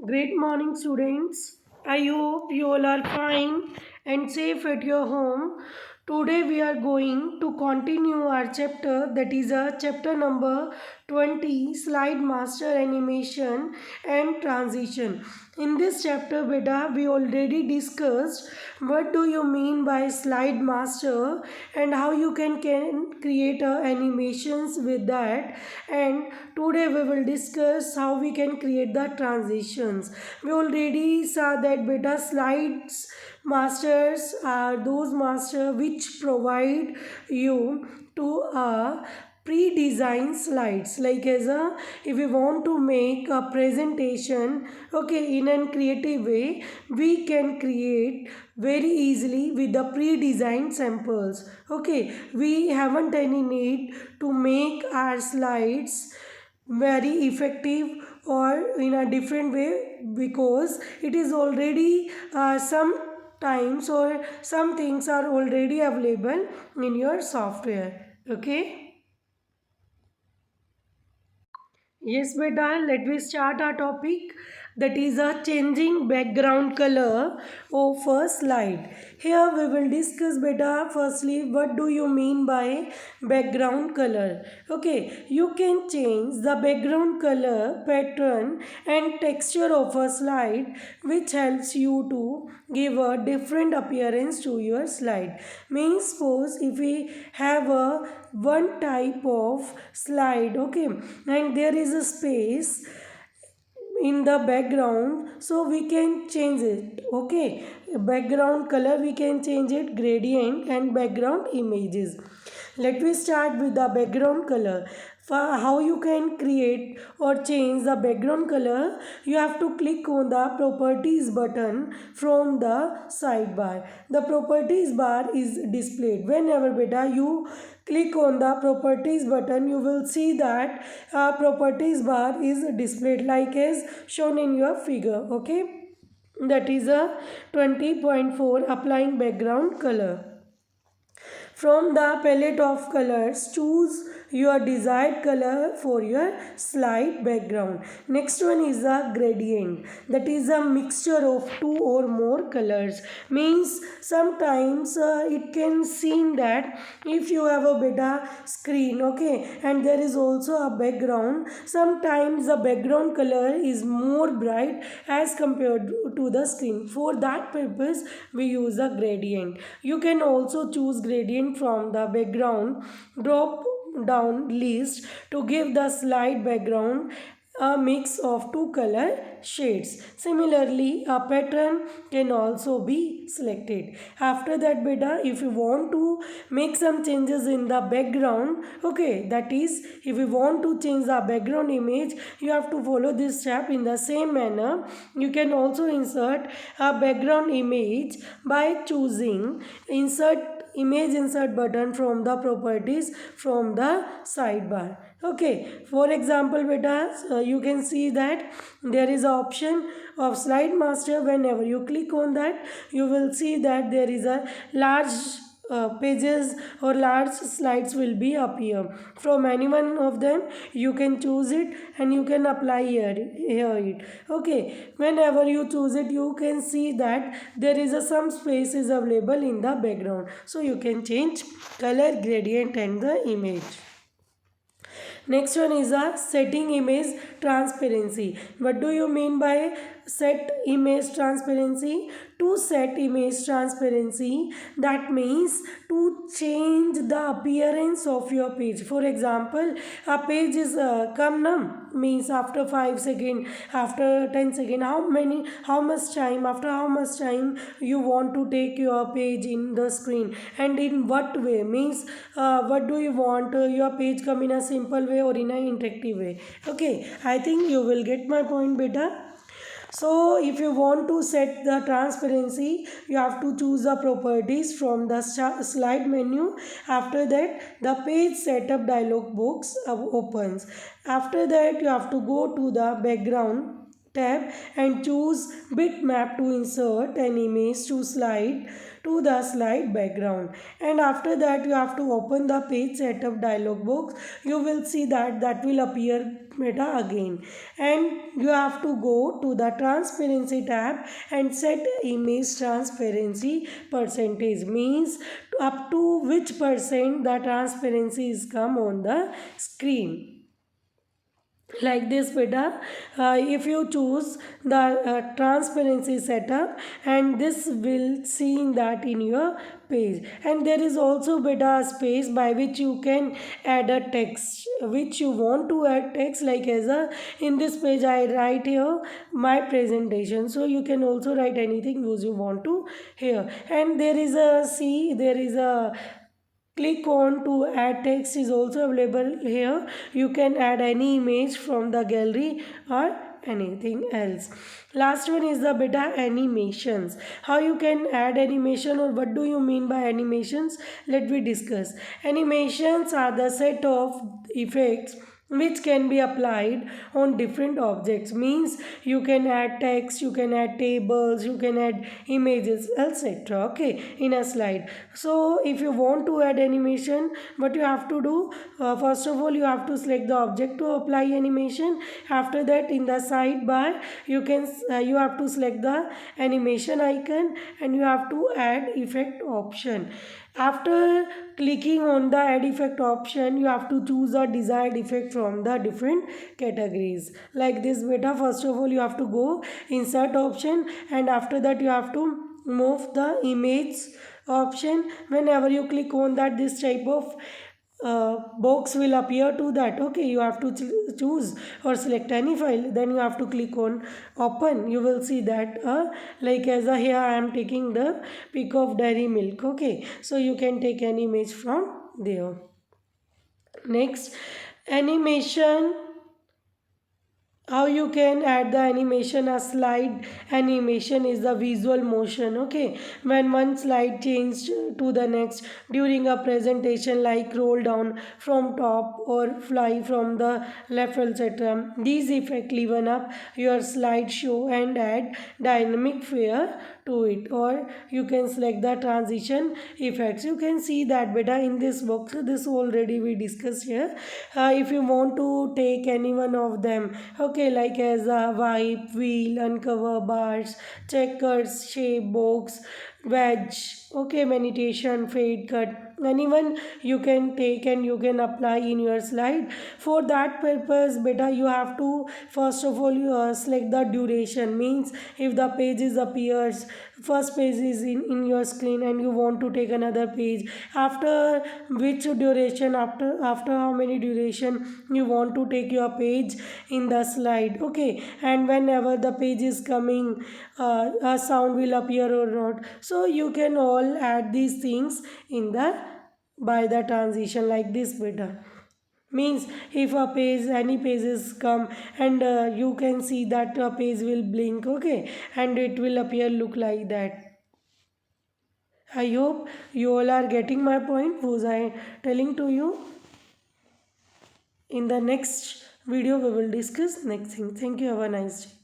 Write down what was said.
Great morning, students. I hope you all are fine and safe at your home. Today, we are going to continue our chapter, that is a chapter number 20, Slide Master Animation and Transition. In this chapter, beta, we already discussed what do you mean by slide master and how you can create animations with that. And today we will discuss how we can create the transitions. We already saw that beta slides masters are those master which provide you to a pre-designed slides, like as a if we want to make a presentation, okay, in a creative way, we can create very easily with the pre-designed samples. Okay, we haven't any need to make our slides very effective or in a different way, because it is already some times or some things are already available in your software. Okay. Yes, beta, let me start our topic, that is a changing background color of a slide. Here we will discuss beta firstly what do you mean by background color. Okay, you can change the background color, pattern and texture of a slide, which helps you to give a different appearance to your slide. Means suppose if we have a one type of slide, okay, and there is a space in the background, so we can change it. Okay, background color we can change it, gradient and background images. Let me start with the background color. For how you can create or change the background color, you have to click on the properties button from the sidebar. The properties bar is displayed whenever beta you click on the properties button. You will see that properties bar is displayed like as shown in your figure. Okay, that is a 20.4 applying background color. From the palette of colors, choose your desired color for your slide background. Next one is a gradient. That is a mixture of two or more colors. Means sometimes it can seem that if you have a better screen, okay, and there is also a background, sometimes the background color is more bright as compared to the screen. For that purpose, we use a gradient. You can also choose gradient from the background drop down list to give the slide background a mix of two color shades. Similarly, a pattern can also be selected. After that beta, if you want to make some changes in the background, okay, that is if you want to change the background image, you have to follow this step in the same manner. You can also insert a background image by choosing insert button from the properties from the sidebar. Okay, for example beta, you can see that there is an option of slide master. Whenever you click on that, you will see that there is a large pages or large slides will be appear. From any one of them you can choose it and you can apply here it. Okay, whenever you choose it, you can see that there is a some space is available in the background, so you can change color, gradient and the image. Next one is a setting image transparency. What do you mean by set image transparency? To set image transparency, that means to change the appearance of your page. For example, a page is come now means after 5 seconds, after 10 seconds, how much time, after how much time you want to take your page in the screen, and in what way, means what do you want your page come in a simple way or in an interactive way. Okay, I think you will get my point beta. So if you want to set the transparency, you have to choose the properties from the slide menu. After that, the page setup dialog box opens. After that, you have to go to the background tab and choose bitmap to insert an image to slide to the slide background, and after that you have to open the page setup dialog box. You will see that will appear meta again, and you have to go to the transparency tab and set image transparency percentage, means up to which percent the transparency is come on the screen, like this beta. If you choose the transparency setup, and this will see that in your page, and there is also beta space by which you can add a text which you want to add text, like as a in this page I write here my presentation, so you can also write anything which you want to here. And there is a see, there is a click on to add text is also available here. You can add any image from the gallery or anything else. Last one is the beta animations. How you can add animation, or what do you mean by animations? Let me discuss. Animations are the set of effects which can be applied on different objects, means you can add text, you can add tables, you can add images, etc. Okay, in a slide. So if you want to add animation, what you have to do, first of all you have to select the object to apply animation. After that, in the sidebar you can you have to select the animation icon, and you have to add effect option. After clicking on the add effect option, you have to choose a desired effect from the different categories, like this beta. First of all you have to go insert option, and after that you have to move the image option. Whenever you click on that, this type of box will appear to that. Okay, you have to choose or select any file, then you have to click on open. You will see that like as a here I am taking the pic of dairy milk. Okay, so you can take any image from there. Next, animation. How you can add the animation? A slide animation is the visual motion, okay, when one slide changed to the next during a presentation, like roll down from top or fly from the left, etc. These effect liven up your slideshow and add dynamic flair to it. Or you can select the transition effects. You can see that beta in this box, this already we discussed here. If you want to take any one of them, okay, like as a wipe, wheel, uncover, bars, checkers, shape, box, wedge, okay, meditation, fade, cut, anyone you can take and you can apply in your slide. For that purpose beta, you have to first of all you select the duration, means if the pages appears, first page is in your screen and you want to take another page, after which duration, after how many duration you want to take your page in the slide. Okay, and whenever the page is coming, a sound will appear or not. So you can all add these things in the by the transition, like this beta. Means if a page, any pages come, and you can see that a page will blink, okay, and it will appear look like that. I hope you all are getting my point. Was I telling to you? In the next video we will discuss next thing. Thank you. Have a nice day.